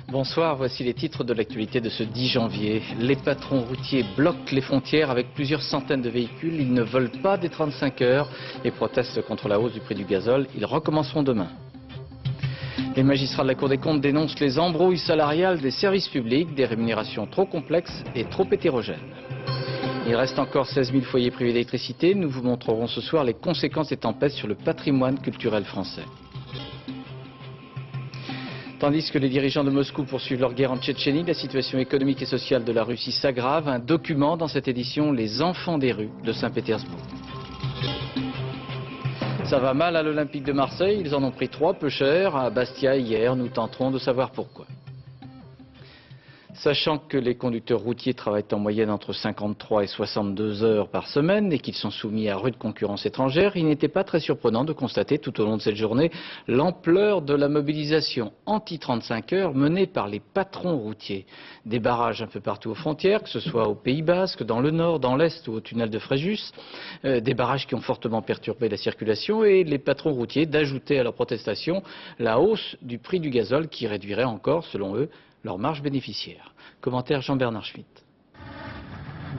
Bonsoir, voici les titres de l'actualité de ce 10 janvier. Les patrons routiers bloquent les frontières avec plusieurs centaines de véhicules. Ils ne veulent pas des 35 heures et protestent contre la hausse du prix du gazole. Ils recommenceront demain. Les magistrats de la Cour des comptes dénoncent les embrouilles salariales des services publics, des rémunérations trop complexes et trop hétérogènes. Il reste encore 16 000 foyers privés d'électricité. Nous vous montrerons ce soir les conséquences des tempêtes sur le patrimoine culturel français. Tandis que les dirigeants de Moscou poursuivent leur guerre en Tchétchénie, la situation économique et sociale de la Russie s'aggrave. Un document dans cette édition, Les enfants des rues de Saint-Pétersbourg. Ça va mal à l'Olympique de Marseille, ils en ont pris 3 peu cher. À Bastia hier, nous tenterons de savoir pourquoi. Sachant que les conducteurs routiers travaillent en moyenne entre 53 et 62 heures par semaine et qu'ils sont soumis à rude concurrence étrangère, il n'était pas très surprenant de constater tout au long de cette journée l'ampleur de la mobilisation anti-35 heures menée par les patrons routiers. Des barrages un peu partout aux frontières, que ce soit au Pays Basque, dans le Nord, dans l'Est ou au tunnel de Fréjus, des barrages qui ont fortement perturbé la circulation et les patrons routiers d'ajouter à leur protestation la hausse du prix du gazole qui réduirait encore, selon eux, leur marge bénéficiaire. Commentaire Jean-Bernard Schmitt.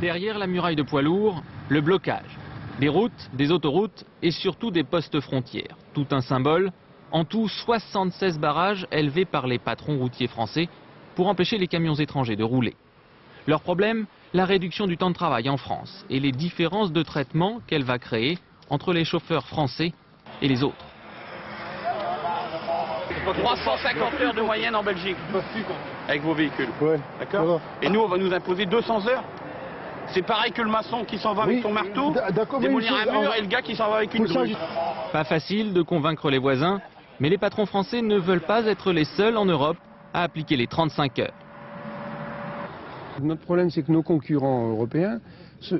Derrière la muraille de poids lourds, le blocage. Des routes, des autoroutes et surtout des postes frontières. Tout un symbole. En tout, 76 barrages élevés par les patrons routiers français pour empêcher les camions étrangers de rouler. Leur problème, la réduction du temps de travail en France et les différences de traitement qu'elle va créer entre les chauffeurs français et les autres. 350 heures de moyenne en Belgique, avec vos véhicules. Ouais. D'accord. Et nous, on va nous imposer 200 heures. C'est pareil que le maçon qui s'en va avec son marteau, démolir un mur, et le gars qui s'en va avec une grue. Pas facile de convaincre les voisins, mais les patrons français ne veulent pas être les seuls en Europe à appliquer les 35 heures. Notre problème, c'est que nos concurrents européens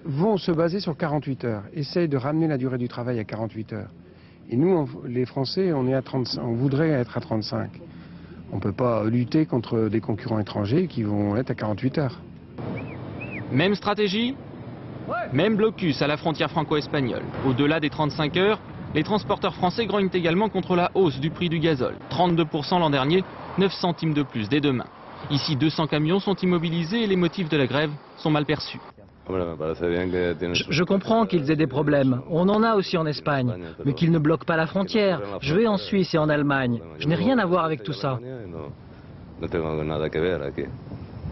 vont se baser sur 48 heures, essayent de ramener la durée du travail à 48 heures. Et nous, les Français, on est à 35, on voudrait être à 35. On ne peut pas lutter contre des concurrents étrangers qui vont être à 48 heures. Même stratégie, même blocus à la frontière franco-espagnole. Au-delà des 35 heures, les transporteurs français grognent également contre la hausse du prix du gazole. 32% l'an dernier, 9 centimes de plus dès demain. Ici, 200 camions sont immobilisés et les motifs de la grève sont mal perçus. Je comprends qu'ils aient des problèmes. On en a aussi en Espagne. Mais qu'ils ne bloquent pas la frontière. Je vais en Suisse et en Allemagne. Je n'ai rien à voir avec tout ça.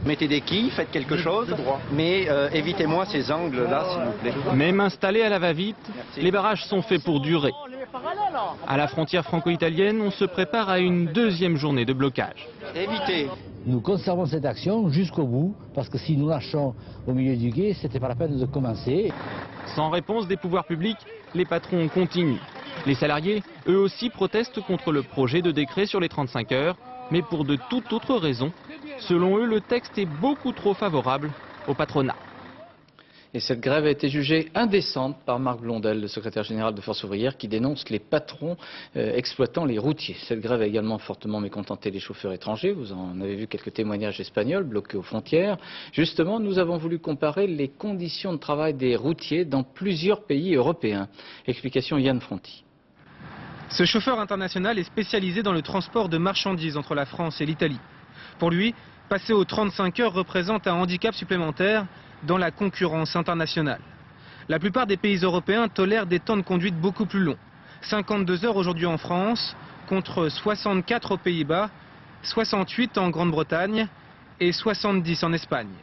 Mettez des quilles, faites quelque chose, mais évitez-moi ces angles-là, s'il vous plaît. Même installés à la va-vite, les barrages sont faits pour durer. À la frontière franco-italienne, on se prépare à une deuxième journée de blocage. Évitez. Nous conservons cette action jusqu'au bout, parce que si nous lâchons au milieu du gué, c'était pas la peine de commencer. Sans réponse des pouvoirs publics, les patrons continuent. Les salariés, eux aussi, protestent contre le projet de décret sur les 35 heures, mais pour de toute autre raison. Selon eux, le texte est beaucoup trop favorable au patronat. Et cette grève a été jugée indécente par Marc Blondel, le secrétaire général de Force ouvrière, qui dénonce les patrons exploitant les routiers. Cette grève a également fortement mécontenté les chauffeurs étrangers. Vous en avez vu quelques témoignages espagnols bloqués aux frontières. Justement, nous avons voulu comparer les conditions de travail des routiers dans plusieurs pays européens. Explication Yann Fronti. Ce chauffeur international est spécialisé dans le transport de marchandises entre la France et l'Italie. Pour lui, passer aux 35 heures représente un handicap supplémentaire dans la concurrence internationale. La plupart des pays européens tolèrent des temps de conduite beaucoup plus longs. 52 heures aujourd'hui en France, contre 64 aux Pays-Bas, 68 en Grande-Bretagne et 70 en Espagne.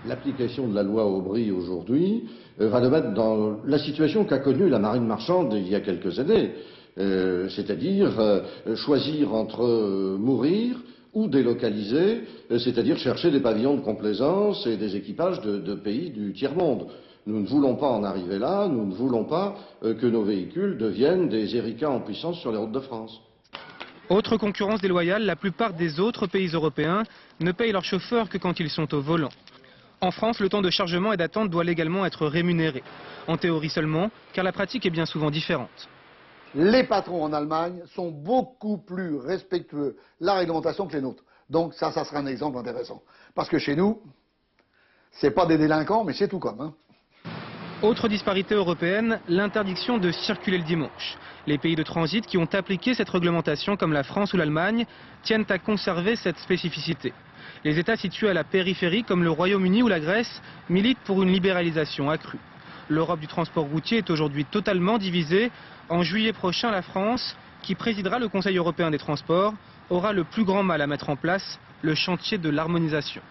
L'application de la loi Aubry aujourd'hui va nous mettre dans la situation qu'a connue la marine marchande il y a quelques années, c'est-à-dire choisir entre mourir ou délocaliser, c'est-à-dire chercher des pavillons de complaisance et des équipages de pays du tiers-monde. Nous ne voulons pas en arriver là, nous ne voulons pas que nos véhicules deviennent des Erika en puissance sur les routes de France. Autre concurrence déloyale, la plupart des autres pays européens ne payent leurs chauffeurs que quand ils sont au volant. En France, le temps de chargement et d'attente doit légalement être rémunéré. En théorie seulement, car la pratique est bien souvent différente. Les patrons en Allemagne sont beaucoup plus respectueux de la réglementation que les nôtres. Donc ça sera un exemple intéressant. Parce que chez nous, c'est pas des délinquants, mais c'est tout comme. Autre disparité européenne, l'interdiction de circuler le dimanche. Les pays de transit qui ont appliqué cette réglementation, comme la France ou l'Allemagne, tiennent à conserver cette spécificité. Les États situés à la périphérie, comme le Royaume-Uni ou la Grèce, militent pour une libéralisation accrue. L'Europe du transport routier est aujourd'hui totalement divisée. En juillet prochain, la France, qui présidera le Conseil européen des transports, aura le plus grand mal à mettre en place le chantier de l'harmonisation.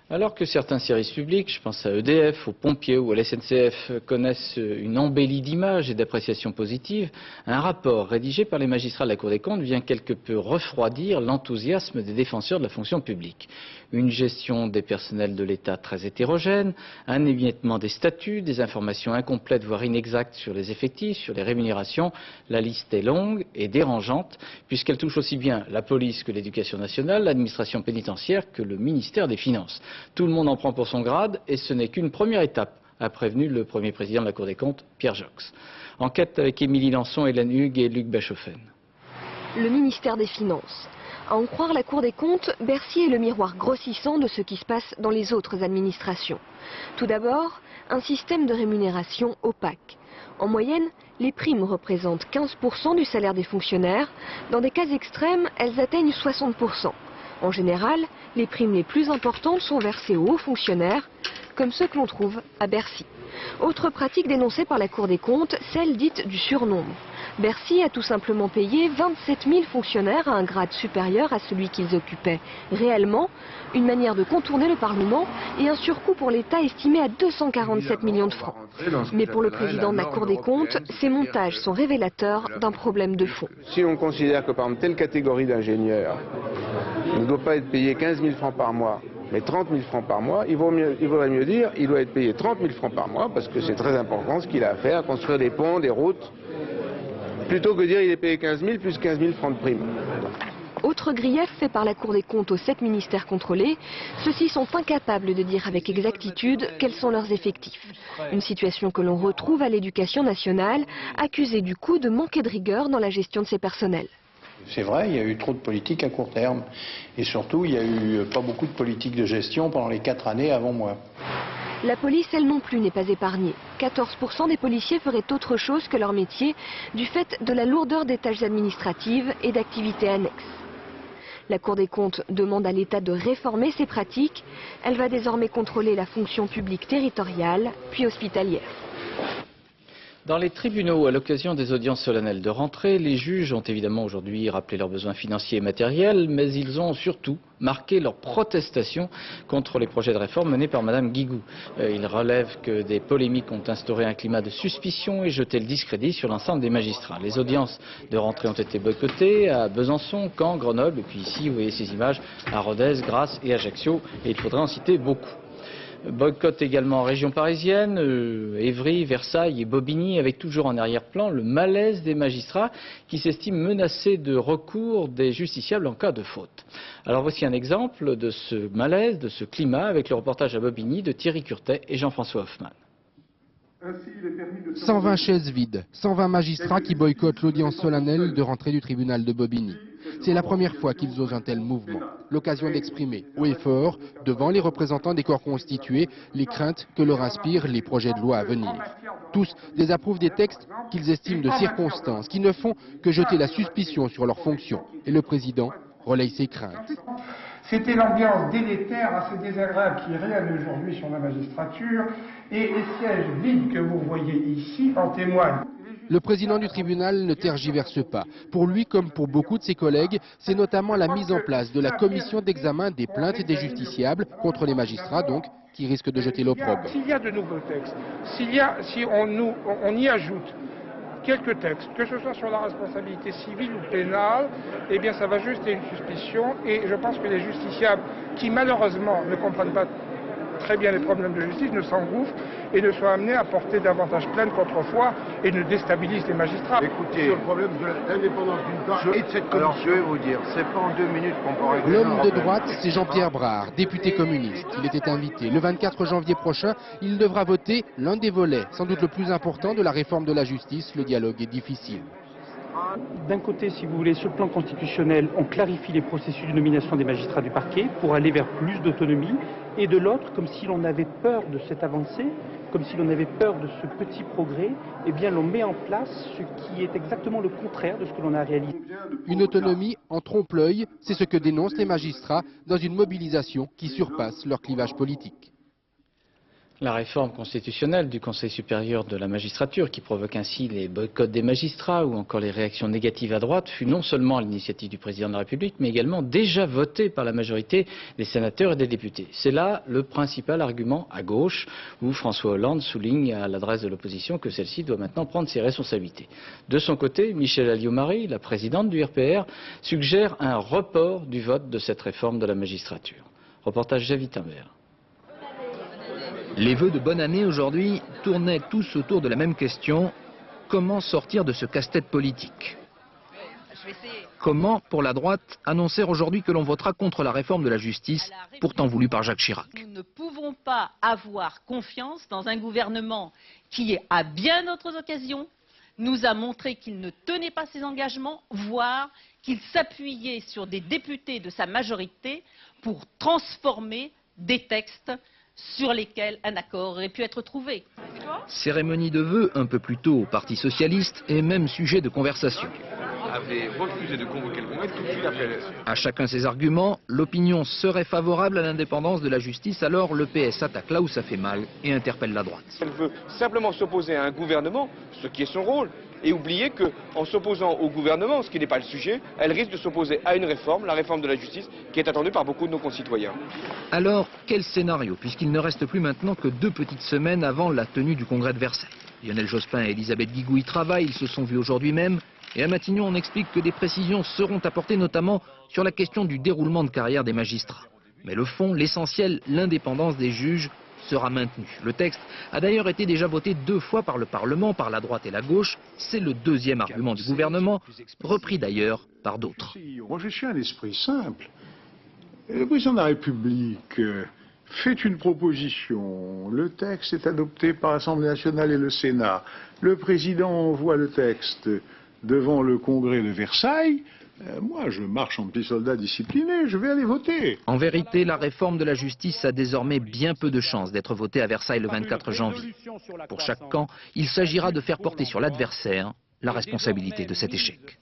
Alors que certains services publics, je pense à EDF, aux pompiers ou à la SNCF, connaissent une embellie d'images et d'appréciations positives, un rapport rédigé par les magistrats de la Cour des comptes vient quelque peu refroidir l'enthousiasme des défenseurs de la fonction publique. Une gestion des personnels de l'État très hétérogène, un émiettement des statuts, des informations incomplètes voire inexactes sur les effectifs, sur les rémunérations. La liste est longue et dérangeante puisqu'elle touche aussi bien la police que l'éducation nationale, l'administration pénitentiaire que le ministère des Finances. Tout le monde en prend pour son grade et ce n'est qu'une première étape, a prévenu le premier président de la Cour des comptes, Pierre Jox. Enquête avec Émilie Lançon, Hélène Hugues et Luc Bachofen. Le ministère des Finances. À en croire la Cour des comptes, Bercy est le miroir grossissant de ce qui se passe dans les autres administrations. Tout d'abord, un système de rémunération opaque. En moyenne, les primes représentent 15% du salaire des fonctionnaires. Dans des cas extrêmes, elles atteignent 60%. En général, les primes les plus importantes sont versées aux hauts fonctionnaires, comme ceux que l'on trouve à Bercy. Autre pratique dénoncée par la Cour des comptes, celle dite du surnombre. Bercy a tout simplement payé 27 000 fonctionnaires à un grade supérieur à celui qu'ils occupaient réellement, une manière de contourner le Parlement et un surcoût pour l'État estimé à 247 millions de francs. Mais pour le président de la Cour des comptes, ces montages sont révélateurs d'un problème de fond. Si on considère que par exemple telle catégorie d'ingénieurs ne doit pas être payé 15 000 francs par mois, mais 30 000 francs par mois, il vaudrait mieux dire qu'il doit être payé 30 000 francs par mois parce que c'est très important ce qu'il a à faire, construire des ponts, des routes, plutôt que dire qu'il est payé 15 000 plus 15 000 francs de prime. Autre grief fait par la Cour des comptes aux 7 ministères contrôlés, ceux-ci sont incapables de dire avec exactitude quels sont leurs effectifs. Une situation que l'on retrouve à l'Éducation nationale, accusée du coup de manquer de rigueur dans la gestion de ses personnels. C'est vrai, il y a eu trop de politique à court terme. Et surtout, il n'y a eu pas beaucoup de politique de gestion pendant les 4 années avant moi. La police, elle non plus, n'est pas épargnée. 14% des policiers feraient autre chose que leur métier du fait de la lourdeur des tâches administratives et d'activités annexes. La Cour des comptes demande à l'État de réformer ses pratiques. Elle va désormais contrôler la fonction publique territoriale, puis hospitalière. Dans les tribunaux, à l'occasion des audiences solennelles de rentrée, les juges ont évidemment aujourd'hui rappelé leurs besoins financiers et matériels, mais ils ont surtout marqué leur protestation contre les projets de réforme menés par Mme Guigou. Ils relèvent que des polémiques ont instauré un climat de suspicion et jeté le discrédit sur l'ensemble des magistrats. Les audiences de rentrée ont été boycottées à Besançon, Caen, Grenoble, et puis ici, vous voyez ces images, à Rodez, Grasse et Ajaccio, et il faudrait en citer beaucoup. Boycott également en région parisienne, Évry, Versailles et Bobigny, avec toujours en arrière-plan le malaise des magistrats qui s'estiment menacés de recours des justiciables en cas de faute. Alors voici un exemple de ce malaise, de ce climat, avec le reportage à Bobigny de Thierry Curtet et Jean-François Hoffmann. 120 chaises vides, 120 magistrats qui boycottent l'audience solennelle de rentrée du tribunal de Bobigny. C'est la première fois qu'ils osent un tel mouvement. L'occasion d'exprimer haut et fort, devant les représentants des corps constitués, les craintes que leur inspirent les projets de loi à venir. Tous désapprouvent des textes qu'ils estiment de circonstance, qui ne font que jeter la suspicion sur leurs fonctions. Et le président relaye ses craintes. C'était l'ambiance délétère, assez désagréable qui règne aujourd'hui sur la magistrature, et les sièges vides que vous voyez ici en témoignent. Le président du tribunal ne tergiverse pas. Pour lui, comme pour beaucoup de ses collègues, c'est notamment la mise en place de la commission d'examen des plaintes des justiciables, contre les magistrats donc, qui risque de jeter l'opprobre. S'il y a de nouveaux textes, si on y ajoute quelques textes, que ce soit sur la responsabilité civile ou pénale, eh bien ça va jeter une suspicion, et je pense que les justiciables qui malheureusement ne comprennent pas très bien les problèmes de justice ne s'engouffrent et ne soient amenés à porter davantage plainte qu'autrefois et ne déstabilisent les magistrats. Écoutez, sur le problème de l'indépendance d'une part et de cette commission. Alors je vais vous dire, c'est pas en 2 minutes qu'on peut régler. L'homme de droite, c'est Jean-Pierre Brard, député communiste. Il était invité. Le 24 janvier prochain, il devra voter l'un des volets, sans doute le plus important de la réforme de la justice. Le dialogue est difficile. D'un côté, si vous voulez, sur le plan constitutionnel, on clarifie les processus de nomination des magistrats du parquet pour aller vers plus d'autonomie. Et de l'autre, comme si l'on avait peur de cette avancée, comme si l'on avait peur de ce petit progrès, eh bien l'on met en place ce qui est exactement le contraire de ce que l'on a réalisé. Une autonomie en trompe-l'œil, c'est ce que dénoncent les magistrats dans une mobilisation qui surpasse leur clivage politique. La réforme constitutionnelle du Conseil supérieur de la magistrature, qui provoque ainsi les boycotts des magistrats ou encore les réactions négatives à droite, fut non seulement à l'initiative du président de la République, mais également déjà votée par la majorité des sénateurs et des députés. C'est là le principal argument à gauche, où François Hollande souligne à l'adresse de l'opposition que celle-ci doit maintenant prendre ses responsabilités. De son côté, Michèle Alliot-Marie, la présidente du RPR, suggère un report du vote de cette réforme de la magistrature. Reportage Javi Timber. Les vœux de bonne année aujourd'hui tournaient tous autour de la même question. Comment sortir de ce casse-tête politique? Comment, pour la droite, annoncer aujourd'hui que l'on votera contre la réforme de la justice, pourtant voulue par Jacques Chirac? Nous ne pouvons pas avoir confiance dans un gouvernement qui, à bien d'autres occasions, nous a montré qu'il ne tenait pas ses engagements, voire qu'il s'appuyait sur des députés de sa majorité pour transformer des textes sur lesquels un accord aurait pu être trouvé. Cérémonie de vœux un peu plus tôt au Parti socialiste et même sujet de conversation. Avait refusé de convoquer le Congrès tout de suite après. À chacun ses arguments, l'opinion serait favorable à l'indépendance de la justice, alors le PS attaque là où ça fait mal et interpelle la droite. Elle veut simplement s'opposer à un gouvernement, ce qui est son rôle, et oublier qu'en s'opposant au gouvernement, ce qui n'est pas le sujet, elle risque de s'opposer à une réforme, la réforme de la justice, qui est attendue par beaucoup de nos concitoyens. Alors, quel scénario, puisqu'il ne reste plus maintenant que 2 petites semaines avant la tenue du Congrès de Versailles? Lionel Jospin et Elisabeth Guigou y travaillent, ils se sont vus aujourd'hui même. Et à Matignon, on explique que des précisions seront apportées notamment sur la question du déroulement de carrière des magistrats. Mais le fond, l'essentiel, l'indépendance des juges, sera maintenue. Le texte a d'ailleurs été déjà voté 2 fois par le Parlement, par la droite et la gauche. C'est le 2e argument du gouvernement, repris d'ailleurs par d'autres. Moi, je suis un esprit simple. Le président de la République fait une proposition, le texte est adopté par l'Assemblée nationale et le Sénat, le président envoie le texte devant le Congrès de Versailles. Moi, je marche en petit soldat discipliné, je vais aller voter. En vérité, la réforme de la justice a désormais bien peu de chances d'être votée à Versailles le 24 janvier. Pour chaque camp, il s'agira de faire porter sur l'adversaire la responsabilité de cet échec.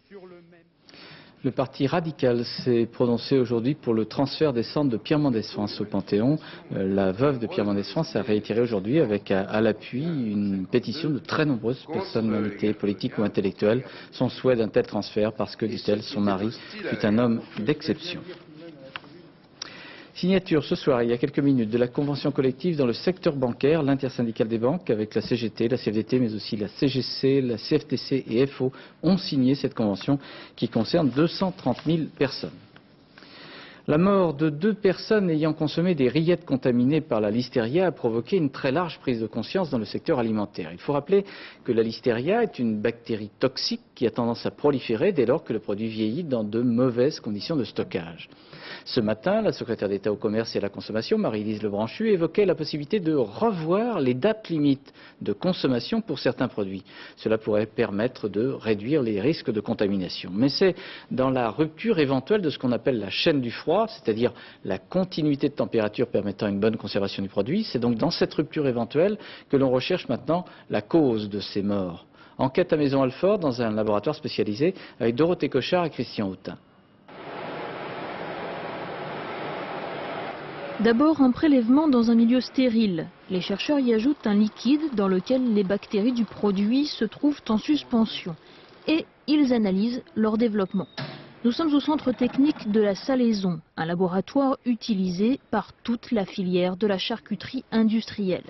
Le parti radical s'est prononcé aujourd'hui pour le transfert des cendres de Pierre Mendès France au Panthéon. La veuve de Pierre Mendès France a réitéré aujourd'hui avec à l'appui une pétition de très nombreuses personnalités politiques ou intellectuelles son souhait d'un tel transfert parce que, dit-elle, son mari fut un homme d'exception. Signature ce soir, il y a quelques minutes, de la convention collective dans le secteur bancaire, l'intersyndicale des banques avec la CGT, la CFDT, mais aussi la CGC, la CFTC et FO ont signé cette convention qui concerne 230 000 personnes. La mort de 2 personnes ayant consommé des rillettes contaminées par la listeria a provoqué une très large prise de conscience dans le secteur alimentaire. Il faut rappeler que la listeria est une bactérie toxique qui a tendance à proliférer dès lors que le produit vieillit dans de mauvaises conditions de stockage. Ce matin, la secrétaire d'État au commerce et à la consommation, Marie-Lise Lebranchu, évoquait la possibilité de revoir les dates limites de consommation pour certains produits. Cela pourrait permettre de réduire les risques de contamination. Mais c'est dans la rupture éventuelle de ce qu'on appelle la chaîne du froid, c'est-à-dire la continuité de température permettant une bonne conservation du produit, c'est donc dans cette rupture éventuelle que l'on recherche maintenant la cause de ces morts. Enquête à Maison-Alfort dans un laboratoire spécialisé avec Dorothée Cochard et Christian Houtin. D'abord, un prélèvement dans un milieu stérile. Les chercheurs y ajoutent un liquide dans lequel les bactéries du produit se trouvent en suspension. Et ils analysent leur développement. Nous sommes au centre technique de la salaison, un laboratoire utilisé par toute la filière de la charcuterie industrielle.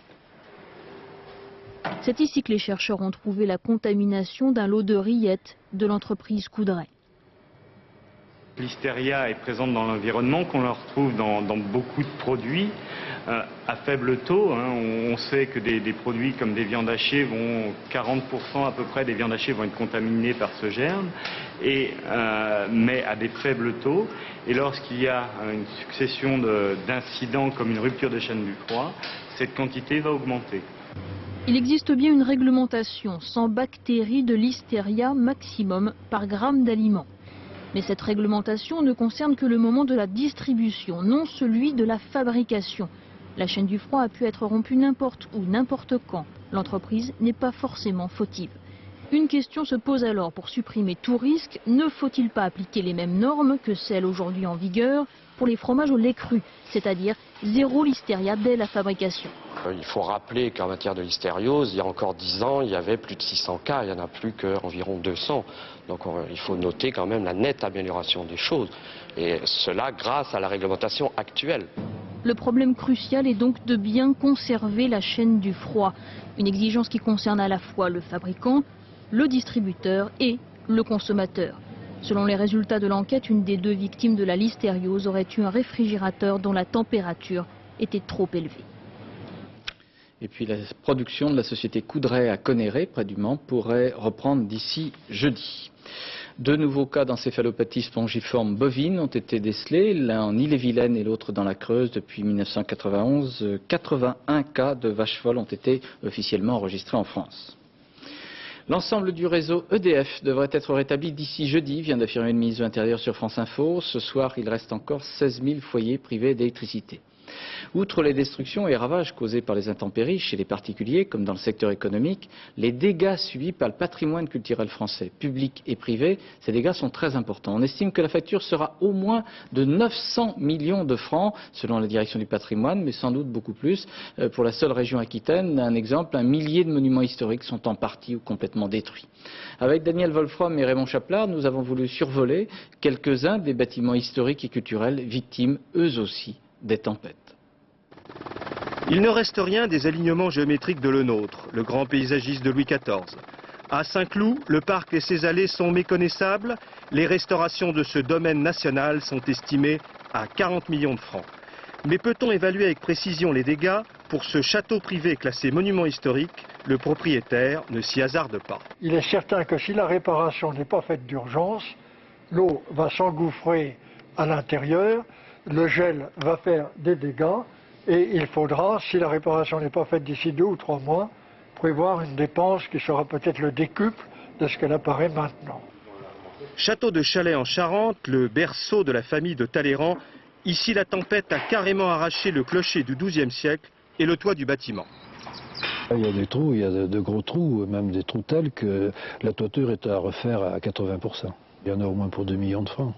C'est ici que les chercheurs ont trouvé la contamination d'un lot de rillettes de l'entreprise Coudray. Listeria est présente dans l'environnement, qu'on la retrouve dans beaucoup de produits à faible taux. On sait que des produits comme des viandes hachées, 40% à peu près des viandes hachées vont être contaminées par ce germe, mais à des faibles taux. Et lorsqu'il y a une succession d'incidents comme une rupture de chaîne du froid, cette quantité va augmenter. Il existe bien une réglementation, 100 bactéries de listeria maximum par gramme d'aliments. Mais cette réglementation ne concerne que le moment de la distribution, non celui de la fabrication. La chaîne du froid a pu être rompue n'importe où, n'importe quand. L'entreprise n'est pas forcément fautive. Une question se pose alors pour supprimer tout risque. Ne faut-il pas appliquer les mêmes normes que celles aujourd'hui en vigueur pour les fromages au lait cru, c'est-à-dire zéro listeria dès la fabrication? Il faut rappeler qu'en matière de listériose, il y a encore 10 ans, il y avait plus de 600 cas, il n'y en a plus qu'environ 200. Donc il faut noter quand même la nette amélioration des choses. Et cela grâce à la réglementation actuelle. Le problème crucial est donc de bien conserver la chaîne du froid. Une exigence qui concerne à la fois le fabricant, le distributeur et le consommateur. Selon les résultats de l'enquête, une des 2 victimes de la listériose aurait eu un réfrigérateur dont la température était trop élevée. Et puis la production de la société Coudray à Conneré, près du Mans, pourrait reprendre d'ici jeudi. 2 nouveaux cas d'encéphalopathie spongiforme bovine ont été décelés, l'un en Ille-et-Vilaine et l'autre dans la Creuse depuis 1991. 81 cas de vaches folles ont été officiellement enregistrés en France. L'ensemble du réseau EDF devrait être rétabli d'ici jeudi, vient d'affirmer le ministre de l'Intérieur sur France Info. Ce soir, il reste encore 16 000 foyers privés d'électricité. Outre les destructions et ravages causés par les intempéries chez les particuliers, comme dans le secteur économique, les dégâts subis par le patrimoine culturel français, public et privé, ces dégâts sont très importants. On estime que la facture sera au moins de 900 millions de francs, selon la direction du patrimoine, mais sans doute beaucoup plus. Pour la seule région Aquitaine, un exemple, 1 millier de monuments historiques sont en partie ou complètement détruits. Avec Daniel Wolfram et Raymond Chaplard, nous avons voulu survoler quelques-uns des bâtiments historiques et culturels victimes, eux aussi, des tempêtes. Il ne reste rien des alignements géométriques de Le Nôtre, le grand paysagiste de Louis XIV. À Saint-Cloud, le parc et ses allées sont méconnaissables. Les restaurations de ce domaine national sont estimées à 40 millions de francs. Mais peut-on évaluer avec précision les dégâts? Pour ce château privé classé monument historique, le propriétaire ne s'y hasarde pas. Il est certain que si la réparation n'est pas faite d'urgence, l'eau va s'engouffrer à l'intérieur, le gel va faire des dégâts. Et il faudra, si la réparation n'est pas faite d'ici 2 ou 3 mois, prévoir une dépense qui sera peut-être le décuple de ce qu'elle apparaît maintenant. Château de Chalais en Charente, le berceau de la famille de Talleyrand. Ici, la tempête a carrément arraché le clocher du XIIe siècle et le toit du bâtiment. Il y a des trous, il y a de gros trous, même des trous tels que la toiture est à refaire à 80%. Il y en a au moins pour 2 millions de francs.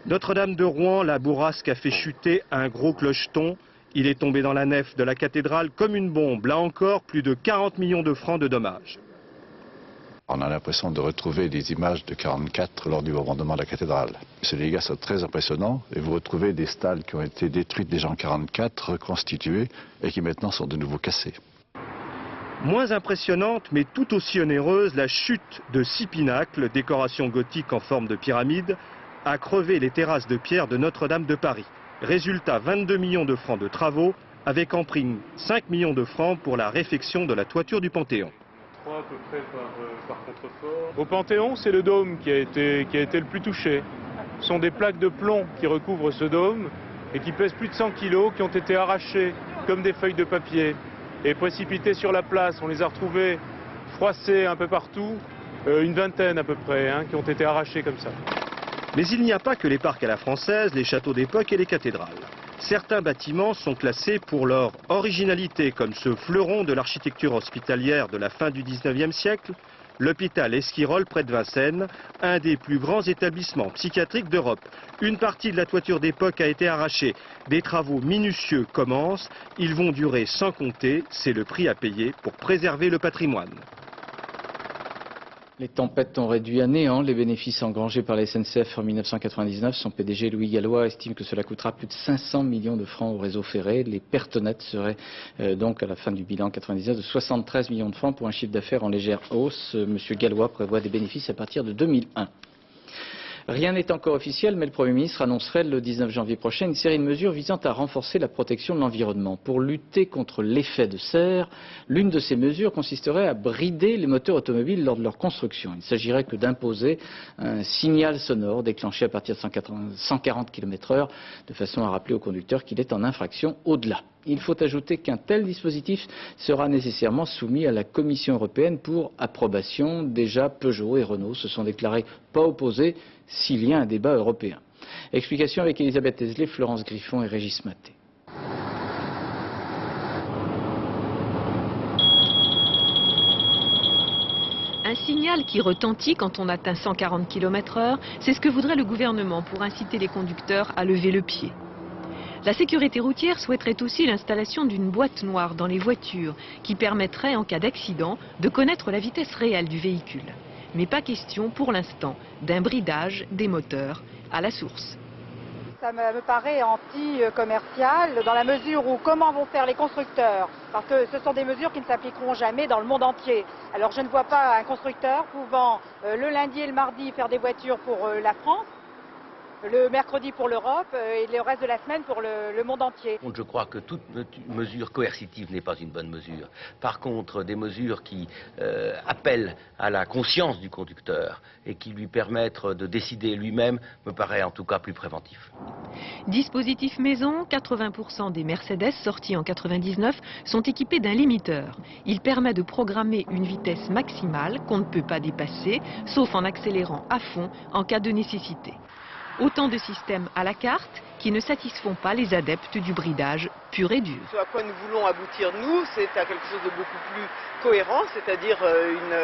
Notre-Dame de Rouen, la bourrasque a fait chuter un gros clocheton. Il est tombé dans la nef de la cathédrale comme une bombe. Là encore, plus de 40 millions de francs de dommages. On a l'impression de retrouver des images de 1944 lors du bombardement de la cathédrale. Ces dégâts sont très impressionnants et vous retrouvez des stalles qui ont été détruites déjà en 1944, reconstituées et qui maintenant sont de nouveau cassées. Moins impressionnante, mais tout aussi onéreuse, la chute de 6 pinacles, décoration gothique en forme de pyramide, a crevé les terrasses de pierre de Notre-Dame de Paris. Résultat, 22 millions de francs de travaux, avec en prime 5 millions de francs pour la réfection de la toiture du Panthéon. 3 à peu près par contrefort. Au Panthéon, c'est le dôme qui a été le plus touché. Ce sont des plaques de plomb qui recouvrent ce dôme et qui pèsent plus de 100 kilos, qui ont été arrachées comme des feuilles de papier et précipitées sur la place. On les a retrouvées froissées un peu partout, une vingtaine à peu près, qui ont été arrachées comme ça. Mais il n'y a pas que les parcs à la française, les châteaux d'époque et les cathédrales. Certains bâtiments sont classés pour leur originalité, comme ce fleuron de l'architecture hospitalière de la fin du 19e siècle, l'hôpital Esquirol près de Vincennes, un des plus grands établissements psychiatriques d'Europe. Une partie de la toiture d'époque a été arrachée. Des travaux minutieux commencent, ils vont durer sans compter, c'est le prix à payer pour préserver le patrimoine. Les tempêtes ont réduit à néant les bénéfices engrangés par la SNCF en 1999. Son PDG Louis Gallois estime que cela coûtera plus de 500 millions de francs au réseau ferré. Les pertes nettes seraient donc à la fin du bilan 99 de 73 millions de francs pour un chiffre d'affaires en légère hausse. Monsieur Gallois prévoit des bénéfices à partir de 2001. Rien n'est encore officiel, mais le Premier ministre annoncerait le 19 janvier prochain une série de mesures visant à renforcer la protection de l'environnement. Pour lutter contre l'effet de serre, l'une de ces mesures consisterait à brider les moteurs automobiles lors de leur construction. Il ne s'agirait que d'imposer un signal sonore déclenché à partir de 140 km/h, de façon à rappeler au conducteur qu'il est en infraction au-delà. Il faut ajouter qu'un tel dispositif sera nécessairement soumis à la Commission européenne pour approbation. Déjà, Peugeot et Renault se sont déclarés pas opposés s'il y a un débat européen. Explication avec Elisabeth Esley, Florence Griffon et Régis Maté. Un signal qui retentit quand on atteint 140 km/h, c'est ce que voudrait le gouvernement pour inciter les conducteurs à lever le pied. La sécurité routière souhaiterait aussi l'installation d'une boîte noire dans les voitures qui permettrait, en cas d'accident, de connaître la vitesse réelle du véhicule. Mais pas question pour l'instant d'un bridage des moteurs à la source. Ça me paraît anti-commercial dans la mesure où comment vont faire les constructeurs, parce que ce sont des mesures qui ne s'appliqueront jamais dans le monde entier. Alors je ne vois pas un constructeur pouvant le lundi et le mardi faire des voitures pour la France, le mercredi pour l'Europe et le reste de la semaine pour le monde entier. Je crois que toute mesure coercitive n'est pas une bonne mesure. Par contre, des mesures qui appellent à la conscience du conducteur et qui lui permettent de décider lui-même me paraît en tout cas plus préventif. Dispositif maison, 80% des Mercedes sortis en 99 sont équipés d'un limiteur. Il permet de programmer une vitesse maximale qu'on ne peut pas dépasser, sauf en accélérant à fond en cas de nécessité. Autant de systèmes à la carte qui ne satisfont pas les adeptes du bridage pur et dur. Ce à quoi nous voulons aboutir, nous, c'est à quelque chose de beaucoup plus cohérent, c'est-à-dire une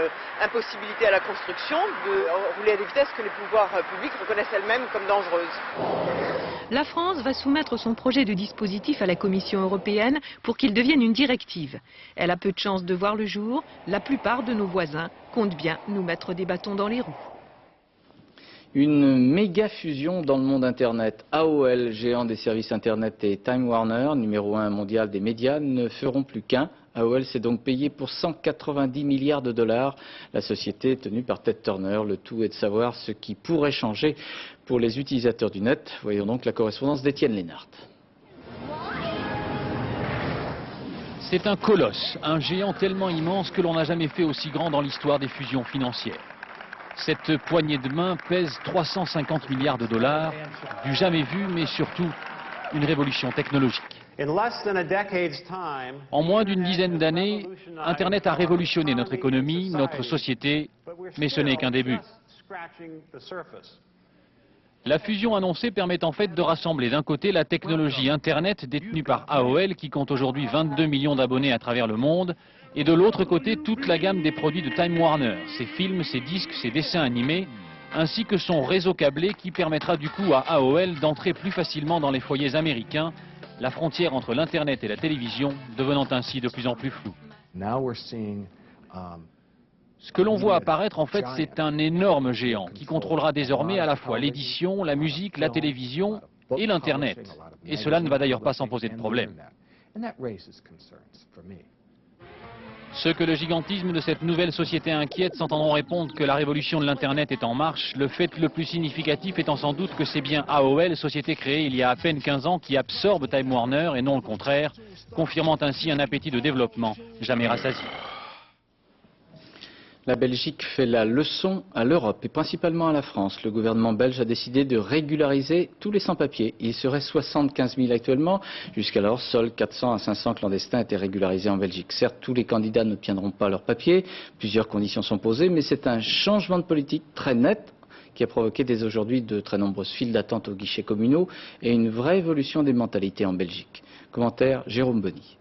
impossibilité à la construction de rouler à des vitesses que les pouvoirs publics reconnaissent elles-mêmes comme dangereuses. La France va soumettre son projet de dispositif à la Commission européenne pour qu'il devienne une directive. Elle a peu de chances de voir le jour. La plupart de nos voisins comptent bien nous mettre des bâtons dans les roues. Une méga fusion dans le monde Internet. AOL, géant des services Internet, et Time Warner, numéro 1 mondial des médias, ne feront plus qu'un. AOL s'est donc payé pour 190 milliards de dollars. La société est tenue par Ted Turner. Le tout est de savoir ce qui pourrait changer pour les utilisateurs du net. Voyons donc la correspondance d'Étienne Lénart. C'est un colosse, un géant tellement immense que l'on n'a jamais fait aussi grand dans l'histoire des fusions financières. Cette poignée de main pèse 350 milliards de dollars, du jamais vu, mais surtout une révolution technologique. En moins d'une dizaine d'années, Internet a révolutionné notre économie, notre société, mais ce n'est qu'un début. La fusion annoncée permet en fait de rassembler d'un côté la technologie Internet détenue par AOL, qui compte aujourd'hui 22 millions d'abonnés à travers le monde, et de l'autre côté toute la gamme des produits de Time Warner, ses films, ses disques, ses dessins animés, ainsi que son réseau câblé qui permettra du coup à AOL d'entrer plus facilement dans les foyers américains, la frontière entre l'Internet et la télévision devenant ainsi de plus en plus floue. Ce que l'on voit apparaître en fait, c'est un énorme géant qui contrôlera désormais à la fois l'édition, la musique, la télévision et l'Internet. Et cela ne va d'ailleurs pas sans poser de problème. Ceux que le gigantisme de cette nouvelle société inquiète s'entendront répondre que la révolution de l'Internet est en marche, le fait le plus significatif étant sans doute que c'est bien AOL, société créée il y a à peine 15 ans, qui absorbe Time Warner et non le contraire, confirmant ainsi un appétit de développement jamais rassasié. La Belgique fait la leçon à l'Europe et principalement à la France. Le gouvernement belge a décidé de régulariser tous les sans-papiers. Il serait 75 000 actuellement. Jusqu'alors, seuls 400 à 500 clandestins étaient régularisés en Belgique. Certes, tous les candidats n'obtiendront pas leurs papiers. Plusieurs conditions sont posées, mais c'est un changement de politique très net qui a provoqué dès aujourd'hui de très nombreuses files d'attente aux guichets communaux et une vraie évolution des mentalités en Belgique. Commentaire Jérôme Bonny.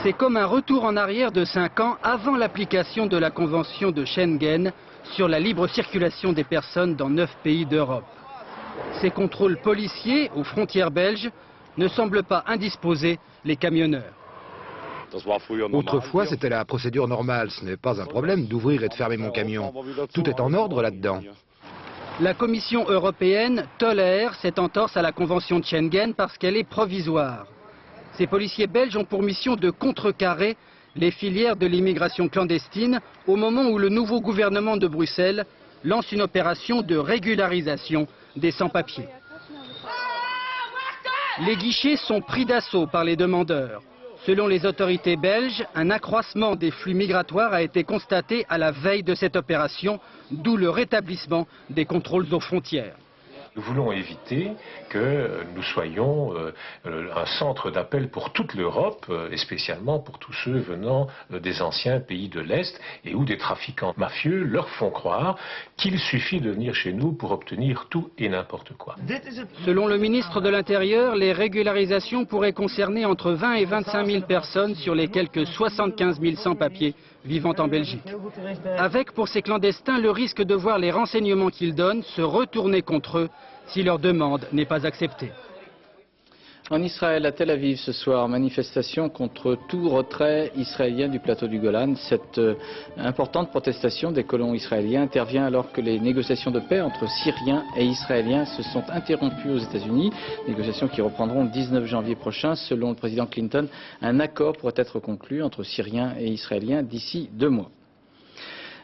C'est comme un retour en arrière de 5 ans avant l'application de la Convention de Schengen sur la libre circulation des personnes dans 9 pays d'Europe. Ces contrôles policiers aux frontières belges ne semblent pas indisposer les camionneurs. Autrefois, c'était la procédure normale. Ce n'est pas un problème d'ouvrir et de fermer mon camion. Tout est en ordre là-dedans. La Commission européenne tolère cette entorse à la Convention de Schengen parce qu'elle est provisoire. Ces policiers belges ont pour mission de contrecarrer les filières de l'immigration clandestine au moment où le nouveau gouvernement de Bruxelles lance une opération de régularisation des sans-papiers. Les guichets sont pris d'assaut par les demandeurs. Selon les autorités belges, un accroissement des flux migratoires a été constaté à la veille de cette opération, d'où le rétablissement des contrôles aux frontières. Nous voulons éviter que nous soyons un centre d'appel pour toute l'Europe, et spécialement pour tous ceux venant des anciens pays de l'Est, et où des trafiquants mafieux leur font croire qu'il suffit de venir chez nous pour obtenir tout et n'importe quoi. Selon le ministre de l'Intérieur, les régularisations pourraient concerner entre 20 et 25 000 personnes sur les quelques 75 000 sans-papiers vivant en Belgique. Avec pour ces clandestins le risque de voir les renseignements qu'ils donnent se retourner contre eux si leur demande n'est pas acceptée. En Israël, à Tel Aviv, ce soir, manifestation contre tout retrait israélien du plateau du Golan. Cette importante protestation des colons israéliens intervient alors que les négociations de paix entre Syriens et Israéliens se sont interrompues aux États-Unis. Négociations qui reprendront le 19 janvier prochain. Selon le président Clinton, un accord pourrait être conclu entre Syriens et Israéliens d'ici 2 mois.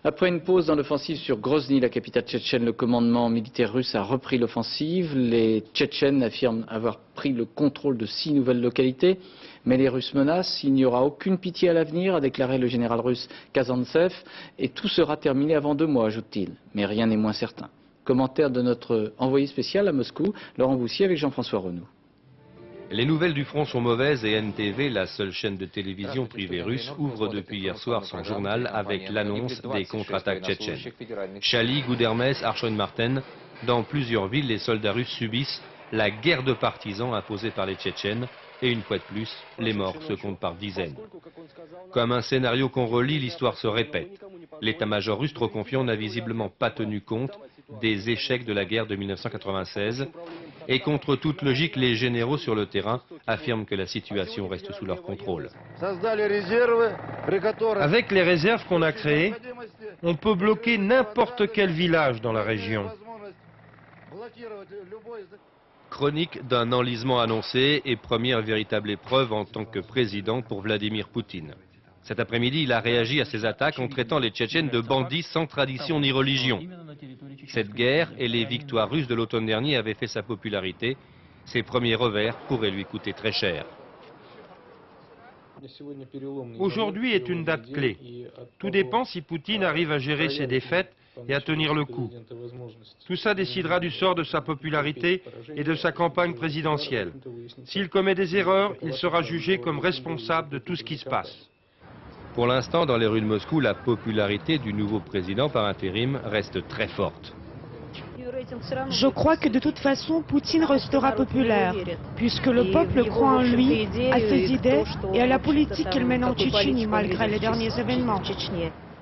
Après une pause dans l'offensive sur Grozny, la capitale tchétchène, le commandement militaire russe a repris l'offensive. Les Tchétchènes affirment avoir pris le contrôle de 6 nouvelles localités. Mais les Russes menacent, il n'y aura aucune pitié à l'avenir, a déclaré le général russe Kazantsev. Et tout sera terminé avant 2 mois, ajoute-t-il. Mais rien n'est moins certain. Commentaire de notre envoyé spécial à Moscou, Laurent Boussier avec Jean-François Renaud. Les nouvelles du front sont mauvaises et NTV, la seule chaîne de télévision privée russe, ouvre depuis hier soir son journal avec l'annonce des contre-attaques tchétchènes. Chali, Goudermès, Archon-Marten, dans plusieurs villes, les soldats russes subissent la guerre de partisans imposée par les Tchétchènes et une fois de plus, les morts se comptent par dizaines. Comme un scénario qu'on relit, l'histoire se répète. L'état-major russe trop confiant n'a visiblement pas tenu compte des échecs de la guerre de 1996 et contre toute logique, les généraux sur le terrain affirment que la situation reste sous leur contrôle. Avec les réserves qu'on a créées, on peut bloquer n'importe quel village dans la région. Chronique d'un enlisement annoncé et première véritable épreuve en tant que président pour Vladimir Poutine. Cet après-midi, il a réagi à ces attaques en traitant les Tchétchènes de bandits sans tradition ni religion. Cette guerre et les victoires russes de l'automne dernier avaient fait sa popularité. Ses premiers revers pourraient lui coûter très cher. Aujourd'hui est une date clé. Tout dépend si Poutine arrive à gérer ses défaites et à tenir le coup. Tout ça décidera du sort de sa popularité et de sa campagne présidentielle. S'il commet des erreurs, il sera jugé comme responsable de tout ce qui se passe. Pour l'instant, dans les rues de Moscou, la popularité du nouveau président par intérim reste très forte. Je crois que de toute façon, Poutine restera populaire, puisque le peuple croit en lui, à ses idées et à la politique qu'il mène en Tchétchénie, malgré les derniers événements.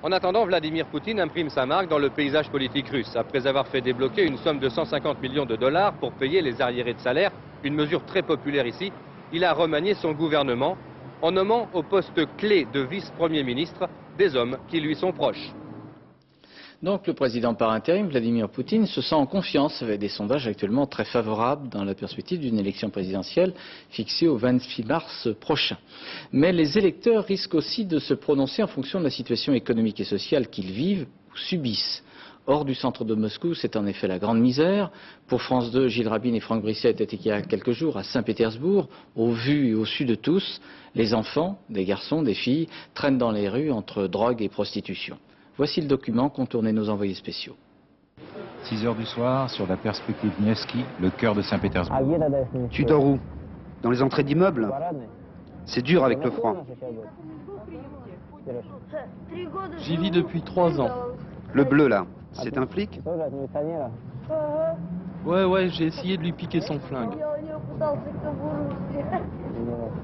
En attendant, Vladimir Poutine imprime sa marque dans le paysage politique russe, après avoir fait débloquer une somme de 150 millions de dollars pour payer les arriérés de salaire, une mesure très populaire ici. Il a remanié son gouvernement en nommant au poste clé de vice-premier ministre des hommes qui lui sont proches. Donc le président par intérim, Vladimir Poutine, se sent en confiance avec des sondages actuellement très favorables dans la perspective d'une élection présidentielle fixée au 26 mars prochain. Mais les électeurs risquent aussi de se prononcer en fonction de la situation économique et sociale qu'ils vivent ou subissent. Hors du centre de Moscou, c'est en effet la grande misère. Pour France 2, Gilles Rabin et Franck Brisset étaient il y a quelques jours à Saint-Pétersbourg, au vu et au su de tous. Les enfants, des garçons, des filles, traînent dans les rues entre drogue et prostitution. Voici le document qu'ont tourné nos envoyés spéciaux. 6 heures du soir, sur la perspective Nevski, le cœur de Saint-Pétersbourg. Tu dors où? Dans les entrées d'immeubles? C'est dur avec le froid. J'y vis depuis 3 ans. Le bleu là, c'est un flic? Ouais, j'ai essayé de lui piquer son flingue.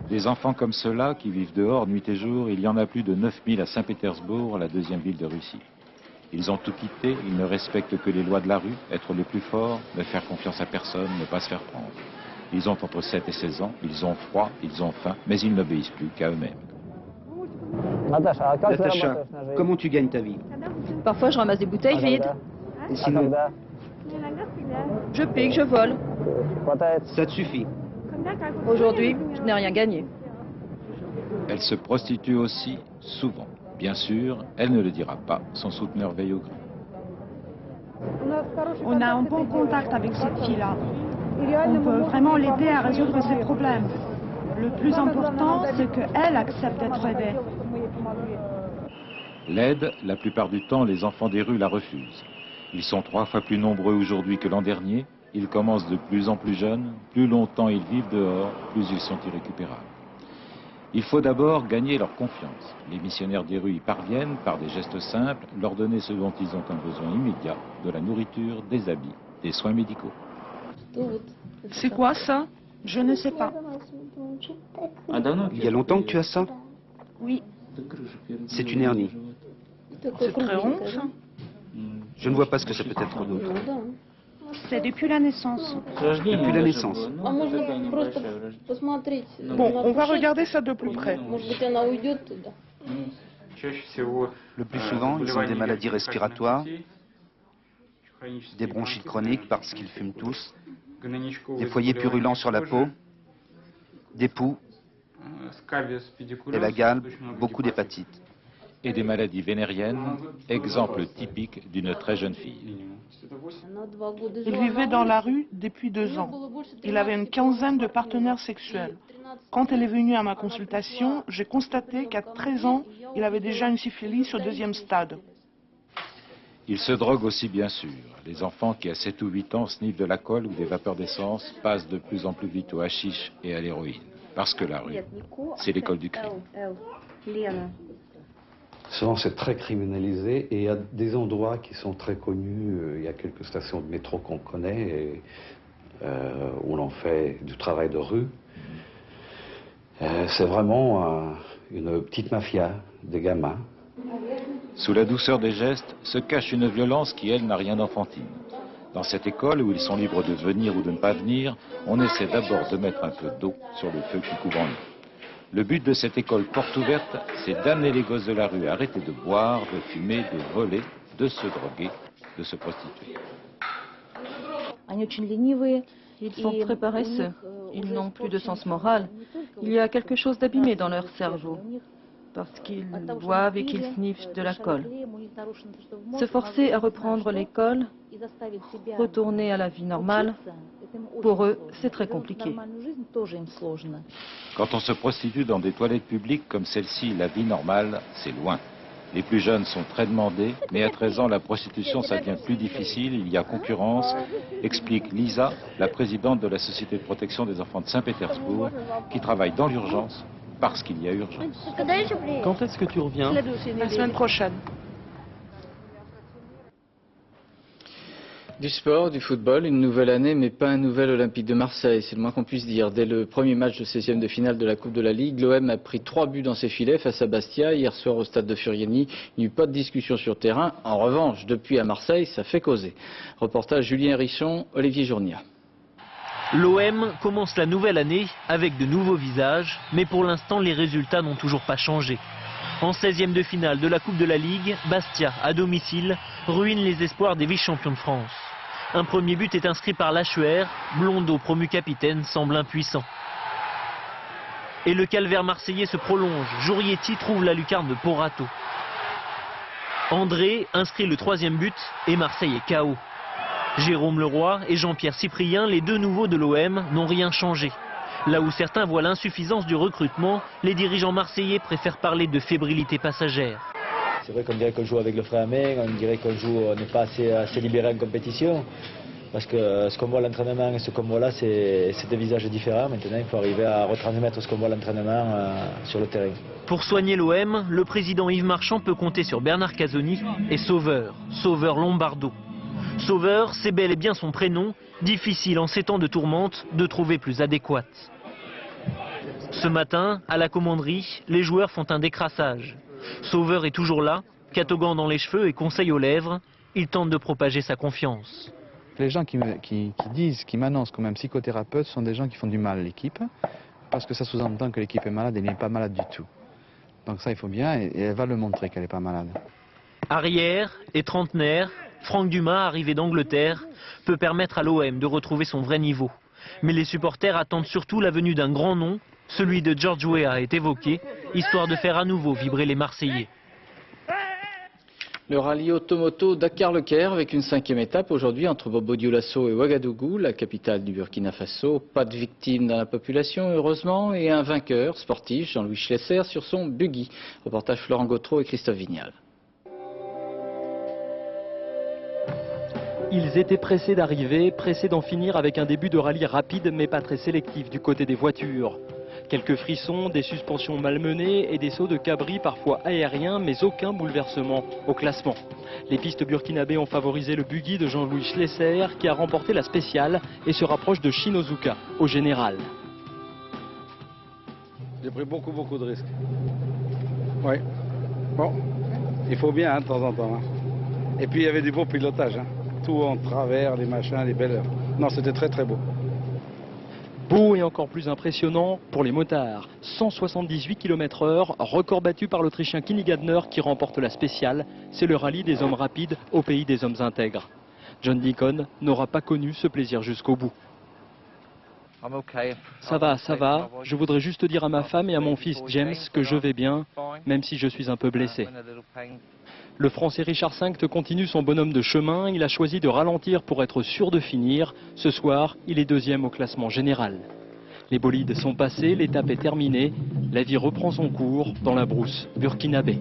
Des enfants comme ceux-là qui vivent dehors nuit et jour, il y en a plus de 9000 à Saint-Pétersbourg, la 2e ville de Russie. Ils ont tout quitté, ils ne respectent que les lois de la rue, être le plus fort, ne faire confiance à personne, ne pas se faire prendre. Ils ont entre 7 et 16 ans, ils ont froid, ils ont faim, mais ils n'obéissent plus qu'à eux-mêmes. Natacha, comment tu gagnes ta vie? Parfois je ramasse des bouteilles vides. Et sinon? Je pique, je vole. Ça te suffit? Aujourd'hui, je n'ai rien gagné. Elle se prostitue aussi, souvent. Bien sûr, elle ne le dira pas, son souteneur veille au grain. On a un bon contact avec cette fille-là. On peut vraiment l'aider à résoudre ses problèmes. Le plus important, c'est qu'elle accepte d'être aidée. L'aide, la plupart du temps, les enfants des rues la refusent. Ils sont 3 fois plus nombreux aujourd'hui que l'an dernier, Ils commencent de plus en plus jeunes, plus longtemps ils vivent dehors, plus ils sont irrécupérables. Il faut d'abord gagner leur confiance. Les missionnaires des rues y parviennent par des gestes simples, leur donner ce dont ils ont un besoin immédiat, de la nourriture, des habits, des soins médicaux. C'est quoi ça? Je ne sais pas. Il y a longtemps que tu as ça? Oui. C'est une hernie. C'est très rond, ça? Je ne vois pas ce que ça peut être d'autre. C'est depuis la naissance. Depuis la naissance. Bon, on va regarder ça de plus près. Le plus souvent, ils ont des maladies respiratoires, des bronchites chroniques parce qu'ils fument tous, des foyers purulents sur la peau, des poux, et la gale, beaucoup d'hépatites. Et des maladies vénériennes, exemple typique d'une très jeune fille. Il vivait dans la rue depuis 2 ans. Il avait une quinzaine de partenaires sexuels. Quand elle est venue à ma consultation, j'ai constaté qu'à 13 ans, il avait déjà une syphilis au 2e stade. Il se drogue aussi bien sûr. Les enfants qui à 7 ou 8 ans sniffent de la colle ou des vapeurs d'essence passent de plus en plus vite au hashish et à l'héroïne. Parce que la rue, c'est l'école du crime. Souvent, c'est très criminalisé et il y a des endroits qui sont très connus. Il y a quelques stations de métro qu'on connaît et, où l'on fait du travail de rue. C'est vraiment une petite mafia des gamins. Sous la douceur des gestes se cache une violence qui, elle, n'a rien d'enfantine. Dans cette école, où ils sont libres de venir ou de ne pas venir, on essaie d'abord de mettre un peu d'eau sur le feu qui couvre en nous. Le but de cette école porte ouverte, c'est d'amener les gosses de la rue à arrêter de boire, de fumer, de voler, de se droguer, de se prostituer. Ils sont très paresseux. Ils n'ont plus de sens moral. Il y a quelque chose d'abîmé dans leur cerveau. Parce qu'ils boivent et qu'ils sniffent de la colle. Se forcer à reprendre l'école, retourner à la vie normale, pour eux, c'est très compliqué. Quand on se prostitue dans des toilettes publiques comme celle-ci, la vie normale, c'est loin. Les plus jeunes sont très demandés, mais à 13 ans, la prostitution, ça devient plus difficile, il y a concurrence, explique Lisa, la présidente de la Société de protection des enfants de Saint-Pétersbourg, qui travaille dans l'urgence, parce qu'il y a urgence. Quand est-ce que tu reviens? La semaine prochaine. Du sport, du football, une nouvelle année, mais pas un nouvel Olympique de Marseille, c'est le moins qu'on puisse dire. Dès le premier match de 16e de finale de la Coupe de la Ligue, l'OM a pris 3 buts dans ses filets face à Bastia. Hier soir au stade de Furiani, il n'y a eu pas de discussion sur terrain. En revanche, depuis à Marseille, ça fait causer. Reportage Julien Hérisson, Olivier Journia. L'OM commence la nouvelle année avec de nouveaux visages, mais pour l'instant, les résultats n'ont toujours pas changé. En 16e de finale de la Coupe de la Ligue, Bastia, à domicile, ruine les espoirs des vice-champions de France. Un premier but est inscrit par l'Achuer, Blondeau, promu capitaine, semble impuissant. Et le calvaire marseillais se prolonge, Jourietti trouve la lucarne de Porato. André inscrit le 3e but et Marseille est KO. Jérôme Leroy et Jean-Pierre Cyprien, les 2 nouveaux de l'OM, n'ont rien changé. Là où certains voient l'insuffisance du recrutement, les dirigeants marseillais préfèrent parler de fébrilité passagère. C'est vrai qu'on dirait qu'on joue avec le frein à main, on dirait qu'on n'est pas assez libéré en compétition. Parce que ce qu'on voit à l'entraînement et ce qu'on voit là, c'est deux visages différents. Maintenant, il faut arriver à retransmettre ce qu'on voit à l'entraînement sur le terrain. Pour soigner l'OM, le président Yves Marchand peut compter sur Bernard Casoni et Sauveur Lombardo. Sauveur, c'est bel et bien son prénom, difficile en ces temps de tourmente de trouver plus adéquate. Ce matin, à la commanderie, les joueurs font un décrassage. Sauveur est toujours là, catogan dans les cheveux et conseil aux lèvres. Il tente de propager sa confiance. Les gens qui m'annoncent comme un psychothérapeute sont des gens qui font du mal à l'équipe, parce que ça sous-entend que l'équipe est malade et elle n'est pas malade du tout. Donc ça, il faut bien, et elle va le montrer qu'elle n'est pas malade. Arrière et trentenaire, Franck Dumas, arrivé d'Angleterre, peut permettre à l'OM de retrouver son vrai niveau. Mais les supporters attendent surtout la venue d'un grand nom. Celui de George Weah est évoqué, histoire de faire à nouveau vibrer les Marseillais. Le rallye automoto Dakar-Le-Caire avec une 5e étape aujourd'hui entre Bobo Dioulasso et Ouagadougou, la capitale du Burkina Faso. Pas de victimes dans la population, heureusement, et un vainqueur sportif, Jean-Louis Schlesser, sur son buggy. Reportage Florent Gautreau et Christophe Vignal. Ils étaient pressés d'arriver, pressés d'en finir avec un début de rallye rapide mais pas très sélectif du côté des voitures. Quelques frissons, des suspensions malmenées et des sauts de cabri parfois aériens, mais aucun bouleversement au classement. Les pistes burkinabées ont favorisé le buggy de Jean-Louis Schlesser qui a remporté la spéciale et se rapproche de Shinozuka au général. J'ai pris beaucoup de risques. Oui. Bon, il faut bien de temps en temps. Et puis il y avait du beau pilotage. Tout en travers, les machins, les belles... Non, c'était très beau. Beau et encore plus impressionnant pour les motards. 178 km/h, record battu par l'Autrichien Kimi Gardner qui remporte la spéciale. C'est le rallye des hommes rapides au pays des hommes intègres. John Deacon n'aura pas connu ce plaisir jusqu'au bout. Ça va. Je voudrais juste dire à ma femme et à mon fils James que je vais bien, même si je suis un peu blessé. Le Français Richard Cinct continue son bonhomme de chemin. Il a choisi de ralentir pour être sûr de finir. Ce soir, il est deuxième au classement général. Les bolides sont passés, l'étape est terminée. La vie reprend son cours dans la brousse burkinabé.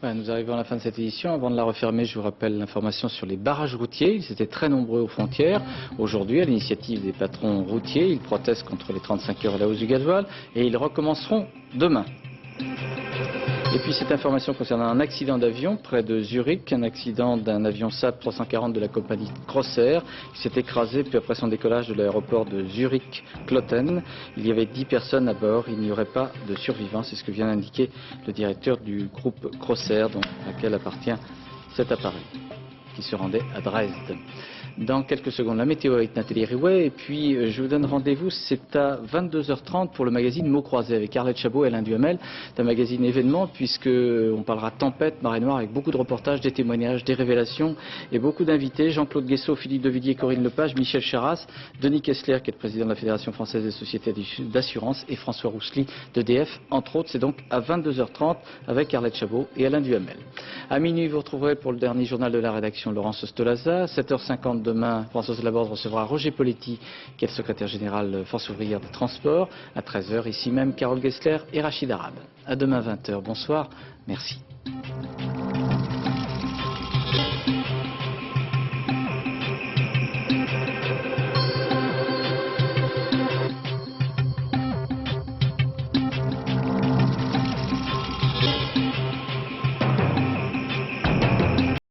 Voilà, nous arrivons à la fin de cette édition. Avant de la refermer, je vous rappelle l'information sur les barrages routiers. Ils étaient très nombreux aux frontières. Aujourd'hui, à l'initiative des patrons routiers, ils protestent contre les 35 heures et la hausse du gasoil et ils recommenceront demain. Et puis cette information concernant un accident d'avion près de Zurich, un accident d'un avion Saab 340 de la compagnie Crossair qui s'est écrasé peu après son décollage de l'aéroport de Zurich-Kloten. Il y avait 10 personnes à bord, il n'y aurait pas de survivants, c'est ce que vient d'indiquer le directeur du groupe Crossair, à laquelle appartient cet appareil, qui se rendait à Dresde. Dans quelques secondes, la météo avec Nathalie Riouet. Et puis, je vous donne rendez-vous, c'est à 22h30 pour le magazine Mots Croisés avec Arlette Chabot et Alain Duhamel. C'est un magazine événement puisqu'on parlera tempête, marée noire avec beaucoup de reportages, des témoignages, des révélations et beaucoup d'invités. Jean-Claude Guessot, Philippe Devilliers, Corinne Lepage, Michel Charras, Denis Kessler qui est le président de la Fédération Française des Sociétés d'Assurance et François Roussely d'EDF. Entre autres, c'est donc à 22h30 avec Arlette Chabot et Alain Duhamel. À minuit, vous retrouverez pour le dernier journal de la rédaction Laurence Stolaza. 7h50 demain, Françoise Laborde recevra Roger Poletti, qui est le secrétaire général Force ouvrière des transports. À 13h, ici même, Carole Gessler et Rachid Arabe. À demain 20h. Bonsoir. Merci.